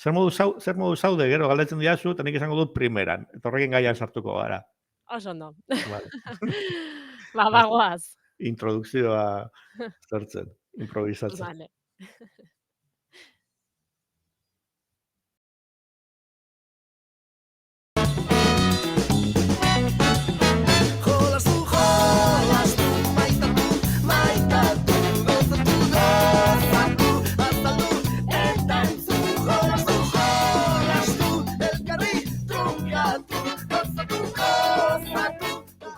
Zer modu zaude, gero galdetzen diazu, eta nik esango dut primeran. Eta horrekin gaian sartuko gara. Oso ondo. Vale. Bagoaz. Introdukzioa zertzen, improvisatzen. Vale.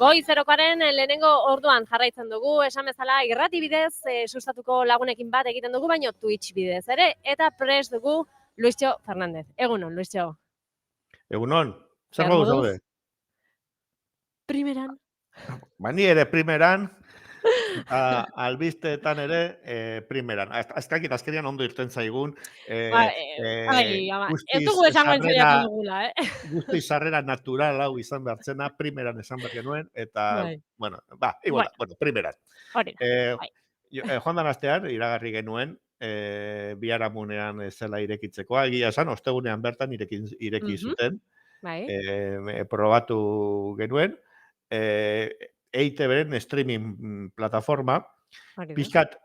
Goi zerokaren lehenengo orduan jarraitzen dugu, esan bezala irrati bidez sustatuko lagunekin bat egiten dugu, baino Twitch bidez ere, eta prest dugu Luistxo Fernández. Egunon, Luistxo. Egunon, zer modu zaude? Primeran. Ni ere primeran, eta albisteetan ere primeran. Azkenian ondo irten zaigun. Ez dugu esango entzaiatu dugula, Guzti sarrera natural hau izan behartzena, primeran esan behar genuen, eta, bueno, primeran. Joan dan astean, iragarri genuen, biharamunean zela irekitzeko. Egia esan, ostegunean bertan ireki zuten. Probatu genuen. EITB-en streaming plataforma, pixkat,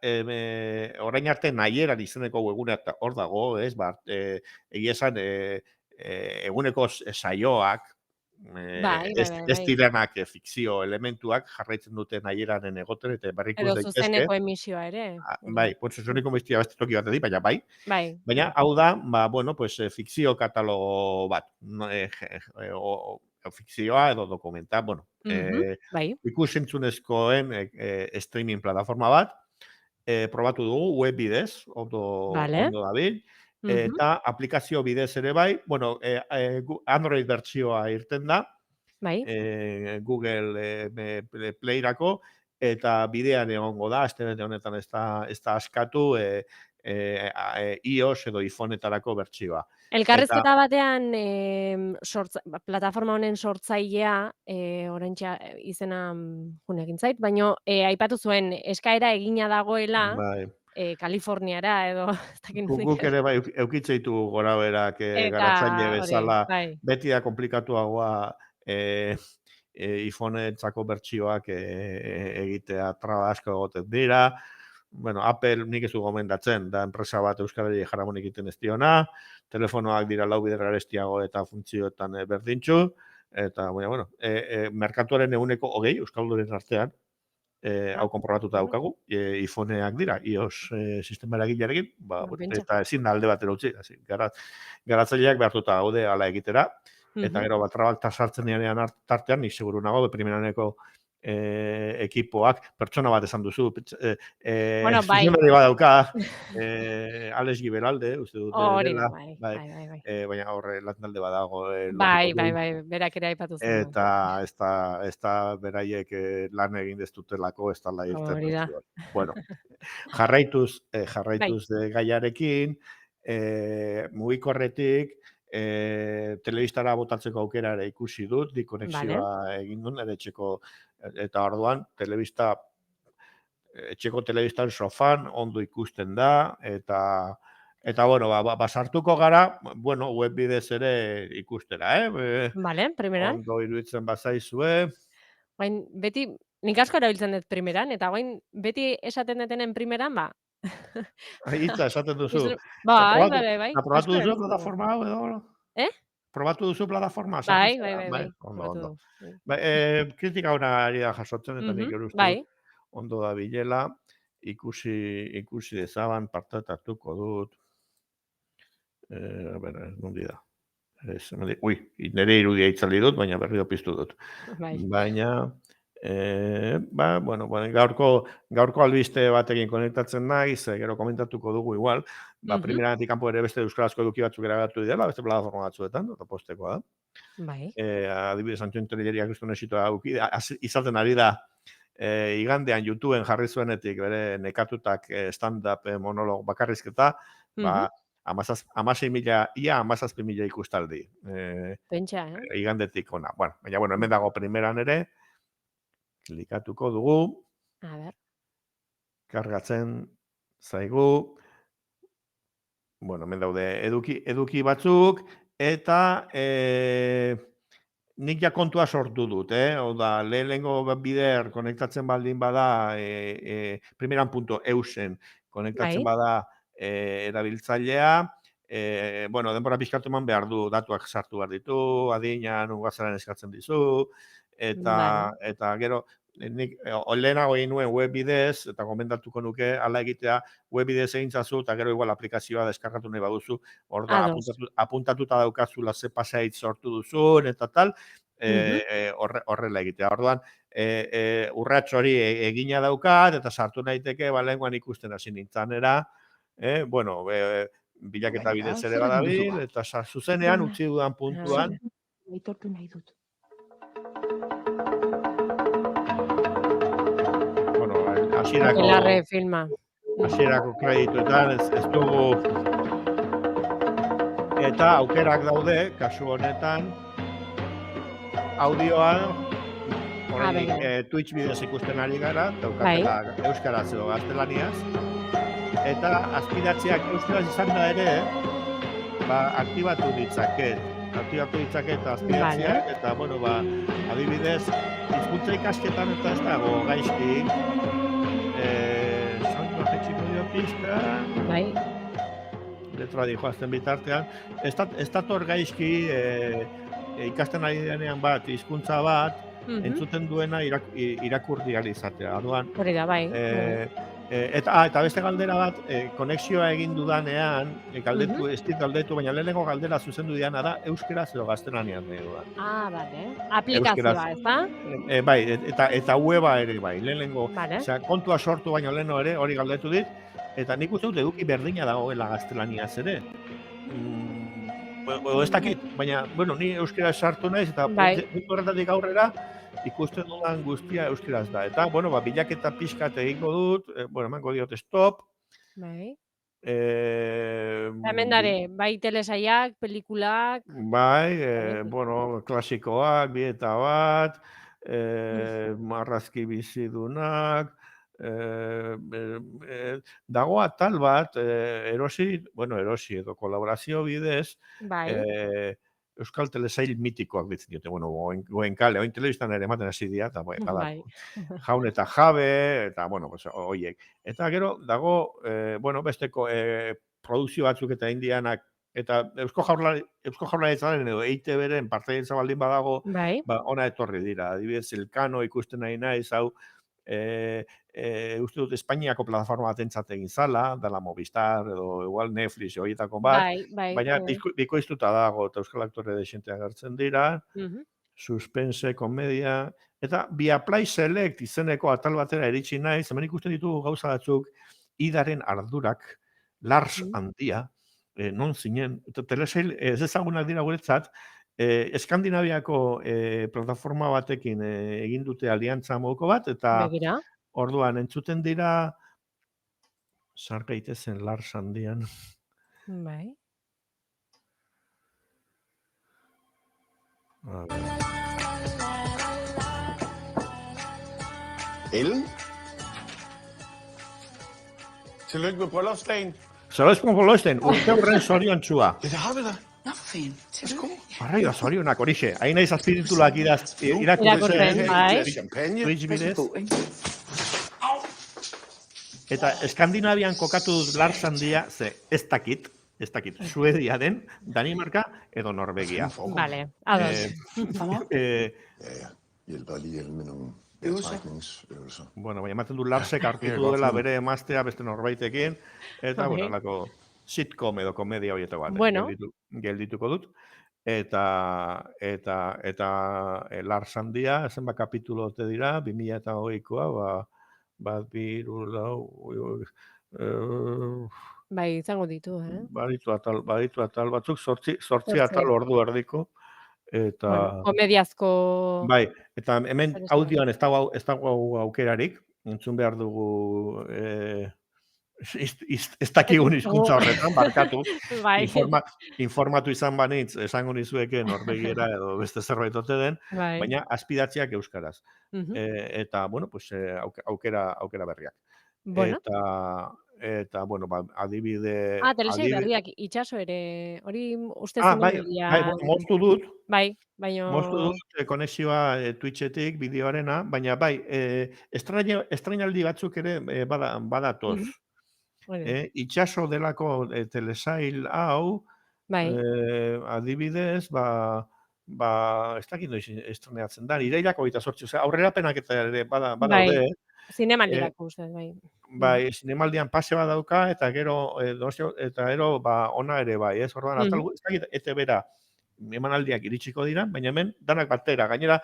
orain arte nahieran izeneko webguneak hor dago, egia esan, eguneko saioak, ez direnak fikzio elementuak jarraitzen dute nahieraren egoten, eta berrikus daitezke. Edo zuzeneko emisioa ere. Bai, zuzeneko emisioa beste toki bat edik, baina bai. Baina hau da, fikzio katalogo bat. Fikzioa edo dokumenta, ikusentzunezkoen streaming plataforma bat, probatu dugu web bidez, ondo dabil, eta aplikazio bidez ere bai, Android bertsioa irten da, Google Playrako, eta bidean egongo da, astebete honetan ez da askatu, iOS edo iPhoneetarako bertsioa. Elkarrezketa batean plataforma honen sortzailea, oraintxe izena junekin zait, baina aipatu zuen eskaera egina dagoela Kaliforniara edo... Guk ere bai eukitzeitu gora berak garatzaile bezala, beti da komplikatuagoa iPhoneentzako bertsioak egitea traba asko egoten dira. Apple nik ez du gomendatzen, da enpresa bat euskarari jaramonik egiten ez diona, telefonoak dira lau bider garestiago eta funtzioetan berdintxu, eta, merkatuaren eguneko 20 euskalduren artean, hau konprobatuta daukagu, iPhoneak dira, iOS sistema eragilearekin, eta ezin da alde batera utzi, garatzaileak behartuta gaude ala egitera, eta gero bat trabak sartzen dianean tartean, nik seguru nago, primeraneko ekipoak, pertsona bat esan duzu, zuzionari bat dauka, Alex Giberalde, uste dut dela, baina horre lantalde bat dago. Bai, berak ere aipatu zen. Eta ez da beraiek lan egin destutelako, ez da la irten. Bueno, jarraituz gaiarekin, mugikorretik, telebistara botatzeko aukera ere ikusi dut, dikonexioa egin duen, ere etxeko, eta orduan, etxeko telebistan sofan, ondo ikusten da, eta basartuko gara, web bidez ere ikustera, primeran. Ondo iruditzen bazaizue. Beti, nik asko erabiltzen dut primeran, eta beti esaten detenen primeran, Hitza, esaten duzu. Bai. Probatu duzu plataforma hau edo? Probatu duzu plataforma? Bai. Ondo. Kritika hona ari da jasotzen, eta nik eruztu ondo da bilela, ikusi dezaban, partatatuko dut. Nondi da. Nire irudia itzaldi dut, baina berri piztu dut. Baina, gaurko albiste batekin konektatzen naiz, gero komentatuko dugu igual, primeranetik kanpo ere beste euskarazko eduki batzuk eragatu dira, beste plataforma batzuetan, eta postekoa da. Adibidez, Antxo Inteligeria kristun esitoa izaten ari da, igandean YouTubeen jarri zuenetik bere nekatutak stand-up monolog bakarrizketa, 16.000 ikustaldi. Pentsa, Igandetik ona. Baina, hemen dago primeran ere, klikatuko dugu. Kargatzen zaigu. bueno, hemen daude eduki batzuk, eta nik ja kontua sortu dut, Hau da, lehenengo bider konektatzen baldin bada, primeran punto eusen konektatzen Bai. bada erabiltzailea, bueno, denbora pixkatu eman behar du, datuak sartu behar ditu, adina, nungazaren eskatzen dizu, Vale. eta gero, nik lehenago egin nuen web bidez, eta gomendatuko nuke, ala egitea, web bidez egin zazu, eta gero igual aplikazioa deskargatu nahi baduzu, hor da, Ados. apuntatuta daukazula ze pasait sortu duzun, eta tal, Mhm. horrela egitea. Orduan, urrats hori egina daukat, eta sartu naiteke, lehenguan ikusten hasi nintzanera, bueno, bilaketa bidez ere badabil, eta zuzenean utzi dudan A puntuan, ver. Aitortu nahi dut. bueno, hasierako Aquelarre filma. hasierako kredituetan ez dugu, eta aukerak daude, kasu honetan, audioa, oraindik Twitch bidez ikusten ari gara, daukatela euskaraz edo gaztelaniaz, eta azpidatziak euskaraz izan da ere, aktibatu ditzaket azpidatziak, eta, bueno, adibidez, hizkuntza ikasketan eta ez dago gaizki, santua jetxiko dio pixka, Bai. letra dijoazten bitartean, ez dator gaizki ikasten ari denean bat, hizkuntza bat, entzuten duena irakurri ahal izatea. Orduan, Hori da, bai. eta beste galdera bat, konexioa egin dudanean, ez dit galdetu, baina lehenengo galdera zuzendu diana da, euskeraz edo gaztelaniaz nahi dudan. Ah, bale. Aplikazioa, ez da? Bai, eta weba ere bai, lehenengo, Vale. kontua sortu baino leheno ere, hori galdetu dit, eta nik uste dut eduki berdina dagoela gaztelaniaz ere. Ez dakit, baina, bueno, ni euskera sartu naiz, eta puntu horretatik aurrera, ikusten dudan guztia euskeraz da. Eta, bueno, bilaketa pixkat egingo dut, emango diot stop. Bai. Hemen dare, bai telesaiak, pelikulak. Bai, bueno, klasikoak, bieta bat, marrazki bizidunak, dago atal bat, erosi edo kolaborazio bidez, Euskal Telesail mitikoak ditzen dute, bueno, Goenkale, oin telebistan ere ematen hasi dira, eta Jaun eta Jabe, eta, bueno, horiek. Eta gero, dago, bueno, besteko produkzio batzuk eta indianak, eta Eusko Jaurlaritzaren edo EITB-ren partaidetza baldin badago, ona etorri dira. Adibidez, Elkano ikusten nahi naiz, hau, uste dut Espainiako plataforma batentzat egin zala, dela Movistar, edo igual Netflix horietako bat, baina bikoiztuta dago, eta euskal aktore desentea agertzen dira, suspense, komedia, eta Viaplay Select izeneko atal batera eritsi naiz, hemen ikusten ditugu gauza batzuk, idaren ardurak, Lars handia, non zinen, eta telesail ez ezagunak dira guretzat, Eskandinaviako plataforma batekin egin dute aliantza moduko bat, eta orduan entzuten dira, sar gaitezen Lars handian. Bai. Ellen? Tillykke med bryllupsdagen. Tillykke med bryllupsdagen. Urte horren zoriontsua. Ja, det har vi da. Nå, fint. Værsgo. Arraio, zorionak, horixe. Hain naiz azpirituak irakurtzen. Champagne. Twitch bidez. Eta Eskandinavian kokatu dut Lars handia, ez dakit, Suedia den, Danimarka edo Norvegia. Vale, ados. Hjælper lige Ellen med nogle trækningsøvelser. Bueno, baina ematen du Larsek hartu duela bere emaztea beste norbaitekin, eta, bueno, lako sitcom edo komedia horietako bat, geldituko dut. Eta Lars handia, zenbat kapitulo te dira, 2008koa, bat biru lau, bai, izango ditu, baditu atal batzuk, sortzi atal ordu erdiko, eta... Komediazko... Bai, eta hemen audioan ez dago aukerarik, entzun behar dugu, ez dakigun hizkuntza horretan, barkatu, informatu izan banitz, esango nizueke Norvegiera edo beste zerbait ote den, baina azpidatziak euskaraz. Eta, bueno, pues, aukera berriak. eta, bueno, adibide... telesail berriak itxaso ere, hori uste Bai, moztu dut, Bai, baina... moztu dut konexioa Twitchetik, bideoarena, baina bai, estrainaldi batzuk ere badatoz. Itxaso delako telesail hau, adibidez, ez dakit noiz estrenatzen da, irailak 28, aurrerapenak eta ere badaude. Zinemaldirako uste, bai. Bai, zinemaldian pase bat dauka, eta gero, ona ere bai, ez? Orduan, ez dakit, eta bera, emanaldiak iritsiko dira, baina hemen, danak batera. Gainera,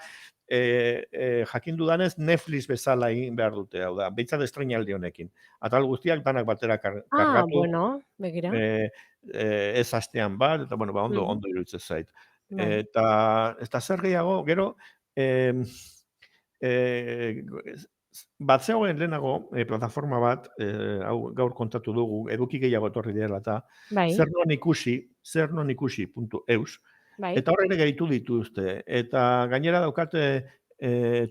jakin dudanez, Netflix bezala egin behar dute, hau da, behintzat estreinaldi honekin. Atal guztiak danak batera kargatu. Bueno, begira. Ez astean bat, eta, bueno, ondo iruditzen zait. Eta zer gehiago, gero, batzegoen lehenago, plataforma bat, hau gaur kontatu dugu, eduki gehiago etorri dela eta, zer non ikusi.eus, eta horre gehitu dituzte. Eta gainera daukate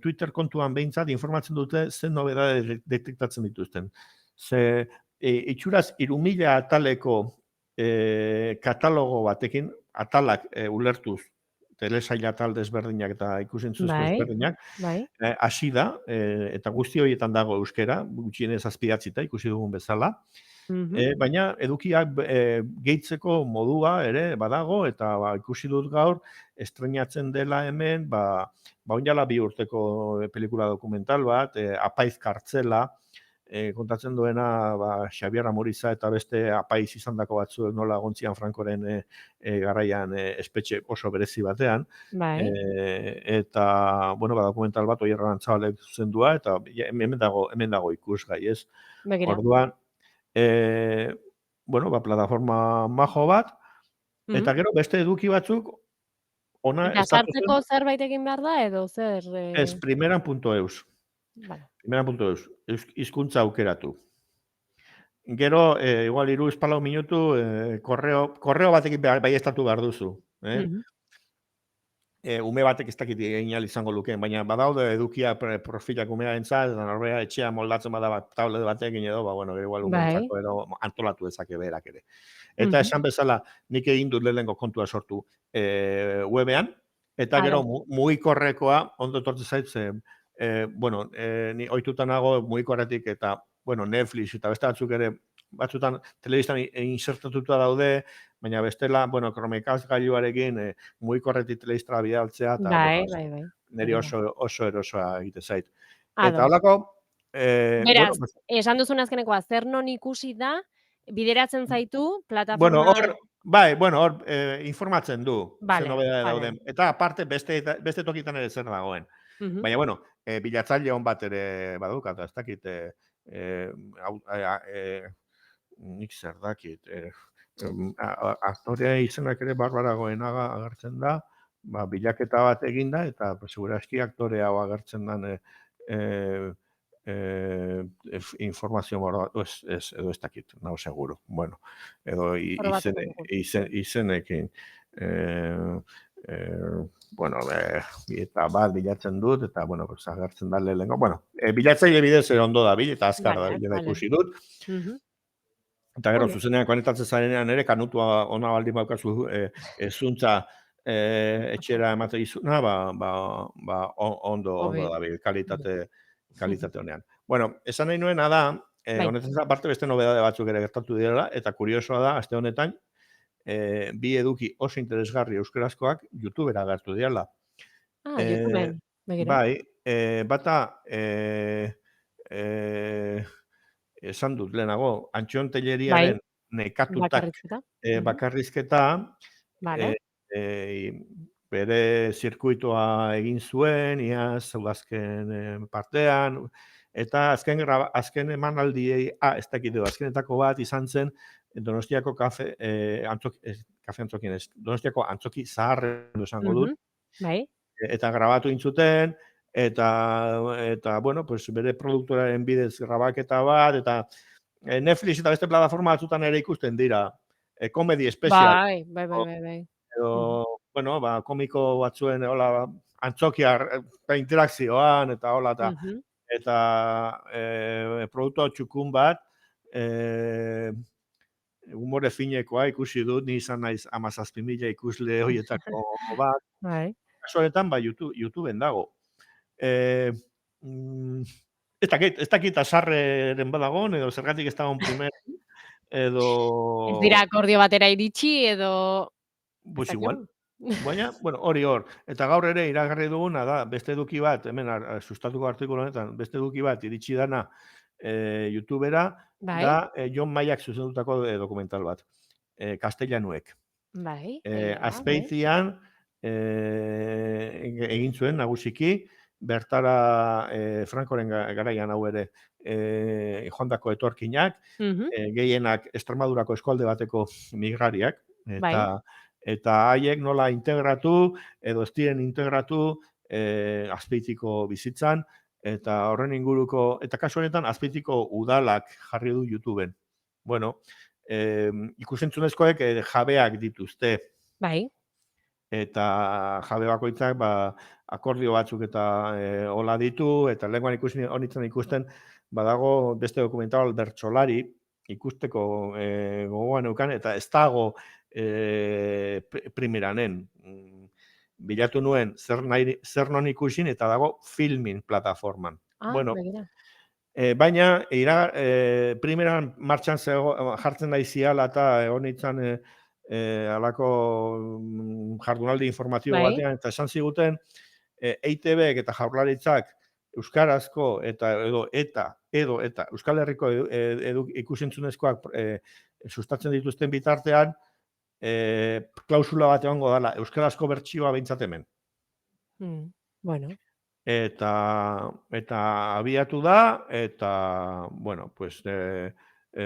Twitter kontuan behintzat informatzen dute zen nobedade detektatzen dituzten. Ze itxuraz 3.000 ataleko katalogo batekin, atalak ulertuz, telesail atal desberdinak eta ikusentzuz desberdinak, hasi da, eta guzti horietan dago euskera, gutxienez azpidatzita ikusi dugun bezala, baina edukiak gehitzeko modua ere badago, eta ikusi dut gaur, estreinatzen dela hemen, oinala 2 urteko pelikula dokumental bat, Apaiz kartzela, kontatzen duena Xabier Amoriza eta beste apaiz izandako batzuek nola gontzian Frankoren garaian espetxe oso berezi batean. Eta, bueno, dokumental bat Oier Arantzabalek zuzendua, eta hemen dago ikusgai, ez? Orduan, bueno, plataforma majo bat, eta gero beste eduki batzuk, eta sartzeko zerbait egin behar da, edo zer? Ez, primeran.eus. Primeran.eus, hizkuntza aukeratu. Gero, igual 3-4 minutu, korreo batekin baiestatu behar duzu. Ume batek ez dakit egin izango lukeen, baina badaude edukia profilak umearentzat, eta norbera etxea moldatzen bada tablet batekin edo, bueno, igual umeentzako edo antolatu dezake berak ere. Eta esan bezala, nik egin dut lehenengo kontua sortu webean, eta gero mugikorrekoa ondo etortzen zaitzen, bueno, ni ohituta nago mugikorretik eta, bueno, Netflix eta beste batzuk ere, batzutan telebistan insertatuta daude, baina bestela, bueno, Chromecast gailuarekin mugikorretik telebistara bidaltzea, eta niri oso erosoa egite zait. Eta holako... Beraz, esan duzun azkenekoa, zer non ikusi da, bideratzen zaitu, plataforma... Bueno, hor informatzen du, zer nobedade dauden. Eta aparte, beste tokitan ere zer dagoen. Baina, bueno, bilatzaile hon bat ere badukat, ez dakit, nik zer dakit, aktorea izenak ere Barbara Goenaga agertzen da, bilaketa bat eginda, eta segurazki aktorea hau agertzen den informazio edo ez dakit, nago seguro. Bueno, edo izenekin. Bueno, eta bat bilatzen dut, eta, bueno, agertzen da lehenengo. Bueno, bilatzaile bidez ondo da bil, eta azkar da bil, ikusi dut. Eta gero, zuzenean konektatzen zarenean ere, kanutua ona baldin baukazu zuntza etxera ematen izuna, ondo da bil, kalitate honean. Bueno, esan nahi nuena da, honetan aparte beste nobedade batzuk ere gertatu direla, eta kuriosoa da, aste honetan, bi eduki oso interesgarri euskerazkoak YouTubera agertu direla. YouTubeen, begira. Bai, bata, esan dut lehenago, Antxon Telleriaren nekatutak bakarrizketa, bere zirkuitoa egin zuen, iaz, udazken partean, eta azken emanaldiei, ez dakit du, azkenetako bat izan zen, Donostiako Donostiako antzoki zaharren esango dut, eta grabatu intzuten, eta bueno, pues bere produktoraren bidez grabaketa bat, eta Netflix eta beste plataforma batzutan ere ikusten dira, komedi espezial. Bai. Edo, bueno, komiko batzuen, hola, antzokiar interakzioan, eta hola, eta produktu txukun bat, humore finekoa ikusi dut, ni izan naiz 17.000 ikusle horietako bat. Bai. Kasu honetan, YouTubeen dago. Mm, ez dakit azarren badagon, edo zergatik ez dagoen primer, edo... Ez dira akordio batera iritsi edo... Pues igual. Baina, bueno, hori hor. Eta gaur ere iragarri duguna da, beste eduki bat, hemen sustatuko artikulu honetan, beste eduki bat iritsi dana YouTubera, Bai. da Jon Maiak zuzendutako dokumental bat. Castellanuek. Bai. Azpeitian egin zuen nagusiki, bertara Frankoren garaian hau ere joandako etorkinak, gehienak Extremadurako eskualde bateko migrariak, eta haiek nola integratu, edo ez diren integratu Azpeitiko bizitzan, eta horren inguruko, eta kasu honetan Azpeitiko udalak jarri du YouTubeen. Bueno, ikusentzunezkoek jabeak dituzte. Bai. Eta jabe bakoitzak akordio batzuk eta hola ditu, eta lehenguan honitzen ikusten, badago beste dokumental bertsolari ikusteko gogoan eukan, eta ez dago primeranen. Bilatu nuen zer non ikusin, eta dago Filmin plataforman. Bueno, baina, primeran martxan jartzen da iziala eta honitzen alako jardunaldi informatibo batean, eta esan ziguten EITBek eta Jaurlaritzak euskarazko edo Euskal Herriko ikusentzunezkoak sustatzen dituzten bitartean klausula bat egongo dela, euskarazko bertsioa behintzat hemen. Bueno. Eta abiatu da, eta, bueno, pues,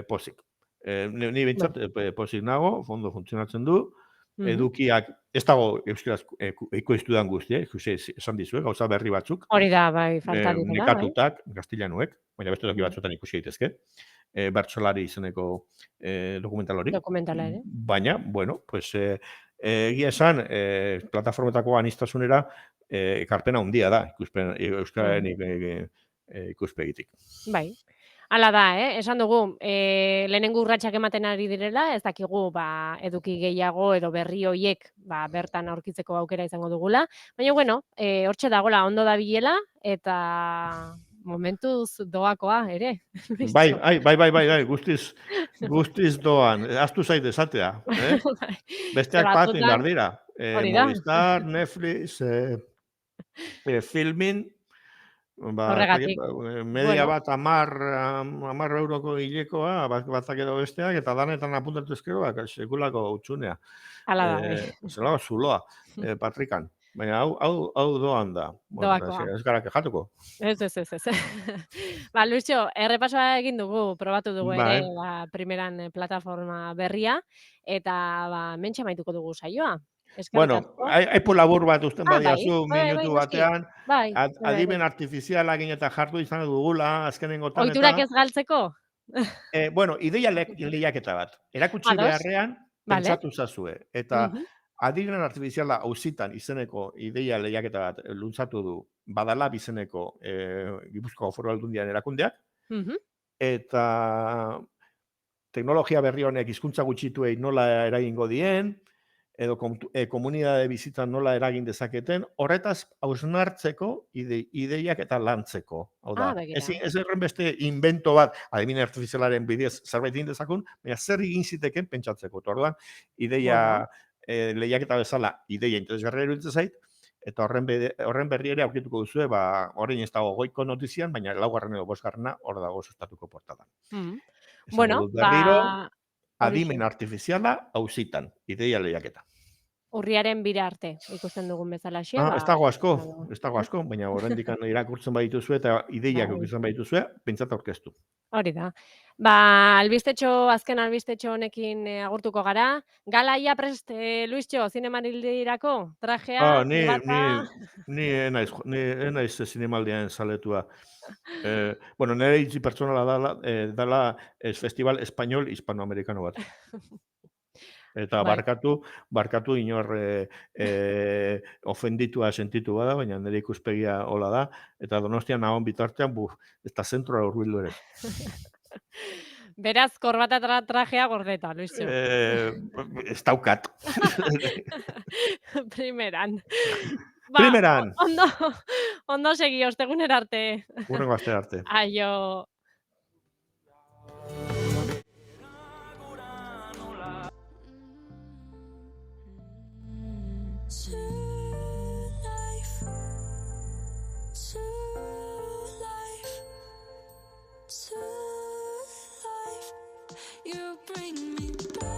pozik. Ni behintzat pozik nago, fondo funtzionatzen du, edukiak, ez dago euskaraz ekoiztu dan guzti, esan dizue, gauza berri batzuk. Hori da, bai, falta dira. Nekatutak, Castellanuek, baina beste toki batzuetan ikusi daitezke, bertsolari izeneko dokumental hori. Dokumentala ere. Baina, bueno, pues, egia esan, plataformetako anistasunera ekarpena handia da, euskararen ikuspegitik. Bai. Hala da, esan dugu, lehenengo urratsak ematen ari direla, ez dakigu eduki gehiago edo berri hoiek bertan aurkitzeko aukera izango dugula, baina bueno, hortxe dagoela ondo dabilela eta momentuz doakoa ere. Bai, guztiz doan, aztu zait esatea. Besteak bat indar dira. Movistar, Netflix, Filmin, media bat 10 euroko hilekoa, batzak edo besteak, eta danetan apuntatu ezkero, sekulako utxunea. Hala da. Zelago zuloa, Patrikan. Baina hau doan da. Doakoa. Ez gara kejatuko. Ez. Luisio, errepasoa egin dugu, probatu dugu ere, primeran plataforma berria, eta mentxe maituko dugu saioa. Bueno, aipo labur bat usten badiazu, minutu batean, adimen artifiziala egin eta jartu izan dugula, azkenengotan eta... Oiturak ez galtzeko? Bueno, ideia lehiaketa bat. Erakutsi beharrean, pentsatu zazue. Eta adimen artifiziala auzitan izeneko ideia lehiaketa bat luntzatu du Badalab izeneko Gipuzkoako Foru Aldundiaren erakundeak, eta teknologia berri honek hizkuntza gutxituei nola eragingo dien, edo komunidade bizitzan nola eragin dezaketen, horretaz hausnartzeko ideiak eta lantzeko. Hau da, ez erren beste invento bat, adimen artifizialaren bidez zerbait egin dezakun, baina zer egin ziteken pentsatzeko. Orduan, ideia lehiaketa bezala, ideia interesgarria iruditzen zait, eta horren berri ere aurkituko duzue, orain ez dago goiko notizian, baina 4. edo 5. hor dago sustatuko portadan. Bueno, adimen artifiziala auzitan, ideia lehiaketa. Urriaren 2 arte ikusten dugun bezala xe. Ez dago asko, baina oraindik irakurtzen badituzue eta ideiak ikusten badituzue, pentsat aurkeztu. Hori da. Azken albistetxo honekin agurtuko gara. Galaia prest, Luisio, zinemarildirako? Trajea? Ni enaiz zinemaldian zaletua. Bueno, nire itzi pertsonala dala festival espainol hispanoamerikano bat. Eta barkatu inor ofenditua sentitu bada, baina nire ikuspegia hola da, eta Donostian nahon bitartean, eta zentroa urbildu ere. Beraz, korbata trajea gordeta, Luisu. Ez daukat. Primeran. Primeran. Ondo segi, ostegunera arte. Hurrengo aste arte. Aio. You bring me back.